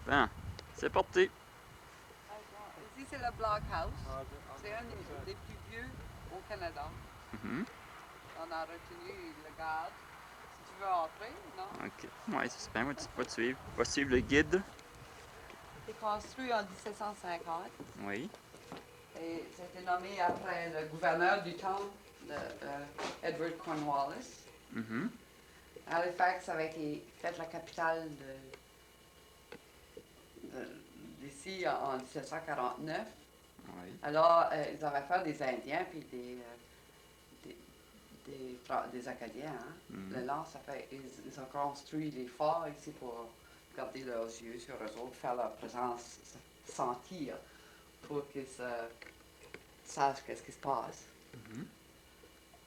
Bon, c'est parti. Ici, c'est le Blockhouse. C'est un des plus vieux au Canada. Mhm. On a retenu le garde. Si tu veux entrer, non? Ok. Ouais, c'est bien. Va te suivre. Va suivre le guide. C'est construit en 1750 Oui. et c'était nommé après le gouverneur du temps, Edward Cornwallis. Mhm. Halifax avait été faite la capitale d'ici en 1749. Oui. Alors, ils avaient fait des Indiens puis des Acadiens. Hein? Mhm. Le lance, ils ont construit les forts ici pour garder leurs yeux sur eux autres, faire leur présence sentir pour qu'ils sachent qu'est-ce qui se passe. Mhm.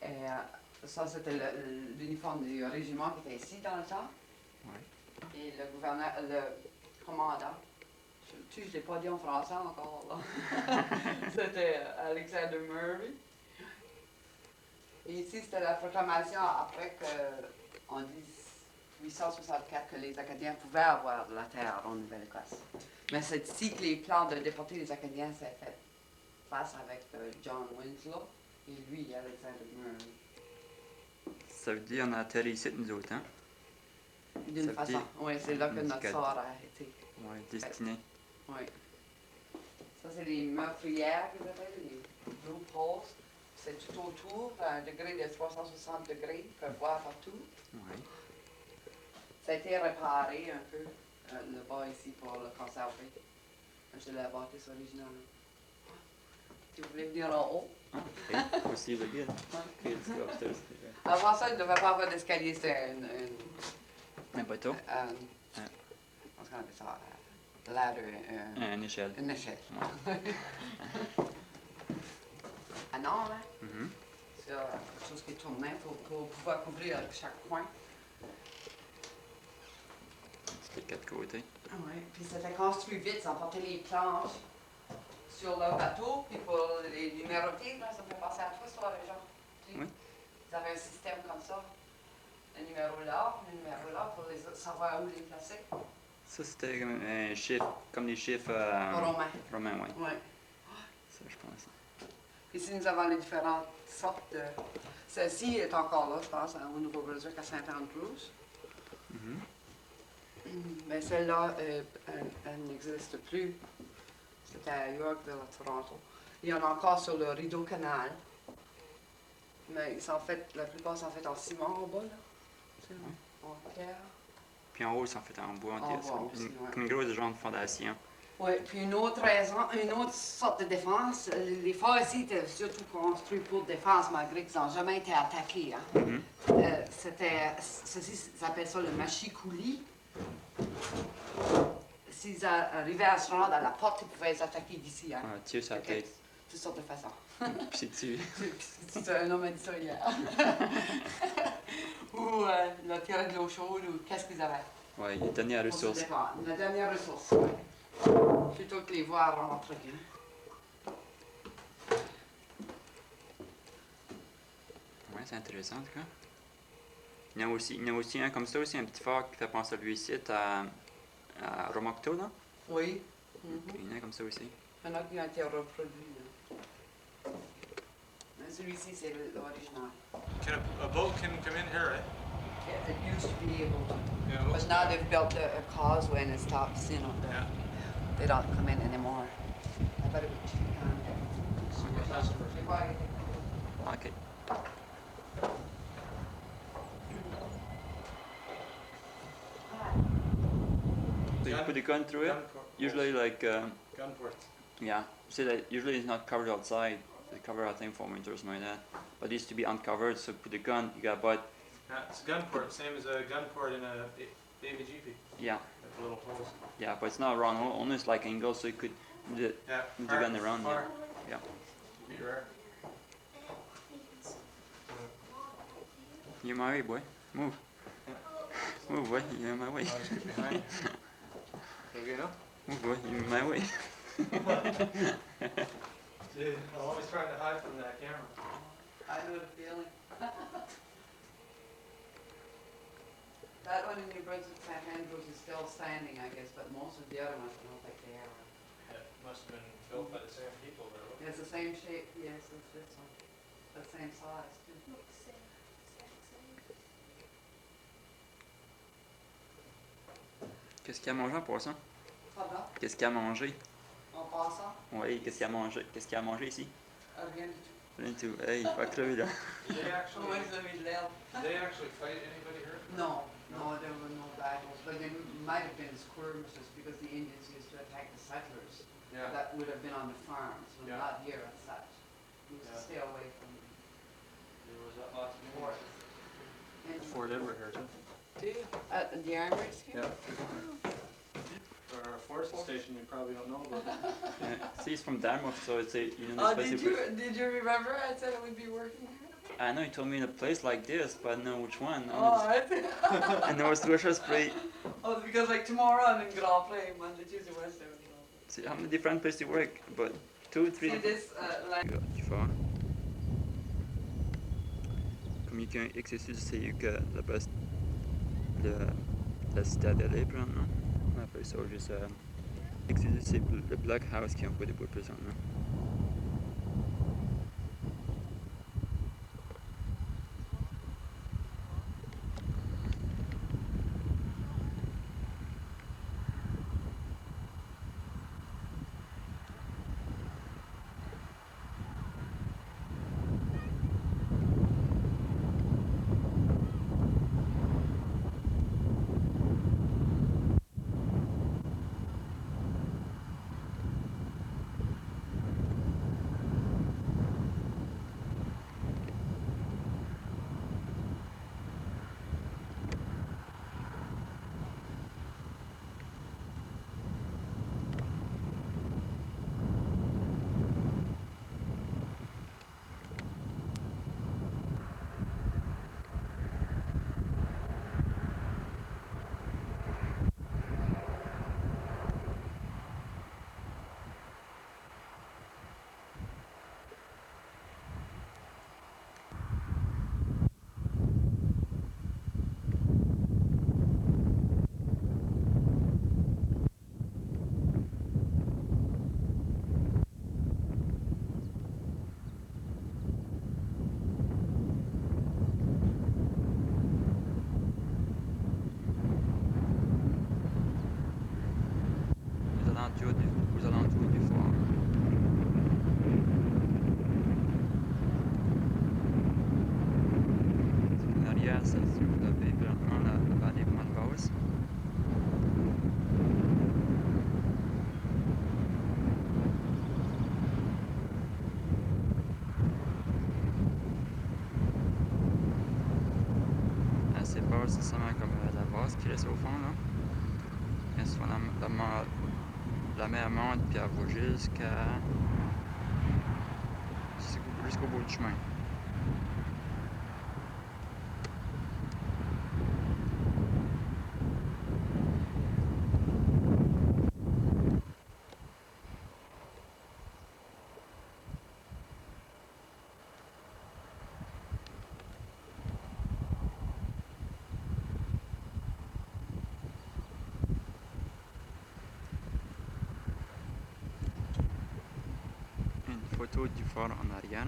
Et ça, c'était l'uniforme du régiment qui était ici dans le temps. Ouais. Et le gouverneur, le commandant, je ne l'ai pas dit en français encore, là. C'était Alexander Murray. Et ici, c'était la proclamation après que, en 1864, que les Acadiens pouvaient avoir de la terre en Nouvelle-Écosse. Mais c'est ici que les plans de déporter les Acadiens s'est fait face avec John Winslow et lui, Alexander Murray. Ça veut dire qu'on a atterri ici, nous autres, hein? D'une façon. Oui, c'est là que notre sort a été. Oui, destiné. Oui. Ça, c'est les meurtrières qu'ils appellent, les blue poles. C'est tout autour, à un degré de 360 degrés, ils peuvent voir partout. Oui. Ça a été réparé un peu, le bas ici, pour le conserver. C'est la bâtisse originale. Si vous voulez venir en haut. Ok. Va suivre le guide. Ok, let's go upstairs. Avant ça, il ne devait pas avoir d'escalier, c'était Un bateau. Comment on appelle ça? Ladder. Une échelle. Une échelle. Ah non, hein? Mhm. C'est quelque chose qui tournait pour pouvoir couvrir chaque coin. C'est les quatre côtés. Oui, puis c'était construit vite, ils emportaient les planches sur leur bateau, puis pour les numéroter, là, ça fait penser à toi sur la région. Oui. Ils avaient un système comme ça. Le numéro là, pour savoir où les placer. Ça, c'était comme un chiffre, comme les chiffres Romains. romains, oui. Oui. Ça, je pense. Puis ici, nous avons les différentes sortes de. Celle-ci est encore là, je pense, au Nouveau-Brunswick, à Saint-Andrews. Mhm. Mais celle-là, elle n'existe plus. C'était à Yorkville, à Toronto. Il y en a encore sur le rideau canal. Mais ils sont faits, la plupart sont faits en ciment en bas, là. C'est en pierre. Puis en haut, ils sont faits en bois entier. En bois aussi, ouais. Comme une grosse genre de fondation. Oui, puis une autre raison, une autre sorte de défense, les forts ici étaient surtout construits pour défense, malgré qu'ils n'ont jamais été attaqués. Hein. Mhm. Ceci, ils appellent ça le machicoulis. S'ils arrivaient à se rendre à la porte, ils pouvaient les attaquer d'ici. Hein. Ah, tirer sa tête. Toutes sortes de façons. Puis c'est tué. C'est un homme a dit ça hier. Ou le tirer de l'eau chaude, ou qu'est-ce qu'ils avaient. Oui, il est donné à la ressource. La dernière ressource, oui. Plutôt que les voir rentrer. Oui, c'est intéressant, en tout cas. Il y en a aussi un comme ça, aussi, un petit phare qui fait penser à lui ici, à Romocto, là. Oui. Il y en a un comme ça aussi. Il y en a qui ont été reproduits. Mais celui-ci, c'est l'original. A boat can come in here, right? Yeah, it used to be able to. Yeah, it looks But now they've built a causeway and it stops, you know. Yeah. They don't come in anymore. I bet it would cheap down there. OK. So you put the gun through it? Usually, like, Gunport. yeah. See that usually it's not covered outside. They cover, I think, 4 meters or something like that. But it used to be uncovered, so put the gun, you got about, Yeah, it's a gunport, same as a gunport in a baby GP. yeah, With the little holes. yeah, but it's not round, only like angle, so you could move Yeah. the gun around, yeah. Yeah. Be rare. You're my way, boy. Move. Move, boy. You're in my way. I'll just get behind. Okay, now? Move, boy. You're in my way. Dude, I'm always trying to hide from that camera. I know the feeling. That one in New Brunswick, St. Andrews is still standing, I guess, but most of the other ones, I don't think they are. It must have been built by the same people, though. It's the same shape, yes, it's this one. The same size, too. Qu'est-ce qu'il y a à manger en passant? Pardon? Qu'est-ce qu'il y a à manger? En passant, Oui, qu'est-ce qu'il y a à manger? Qu'est-ce qu'il y a à manger ici? rien du tout. Rien du tout. Hey, il va crever là. Did they actually, Comment ils ont mis de l'herbe? did they actually fight anybody here? No, no, there were no battles, but there might have been skirmishes because the Indians used to attack the settlers. Yeah. That would have been on the farms, but Yeah. not here as such. We used to Yeah. stay away from the There was lots of war. And Fort Edward here, too. do you? At the armories here? For our forest station, you probably don't know about it. Yeah. See, he's from Dartmouth, so it's a, you know, Oh, this did place. you remember I said I would be working here? I know he told me in a place like this, but I don't know which one. Oh, I I know it's Russia Spray. Oh, because like tomorrow I'm in Grand Pré, Monday, Tuesday, Wednesday. I'm in Grand Pré. See, how many different places to work? But 2, 3 See different. this line? Du fort. Comme il y a un excessus, c'est que la base de la citadelle est présentement. On appelle ça juste excessus, c'est le Black House qui est en cours de bois présentement. Aux alentours du fort. En arrière, ça se trouve vraiment la vallée vraiment basse. Assez basse, c'est seulement comme la base qui reste au fond là. Et souvent la mer monte puis elle va jusqu'au bout du chemin. Une photo du fort en arrière.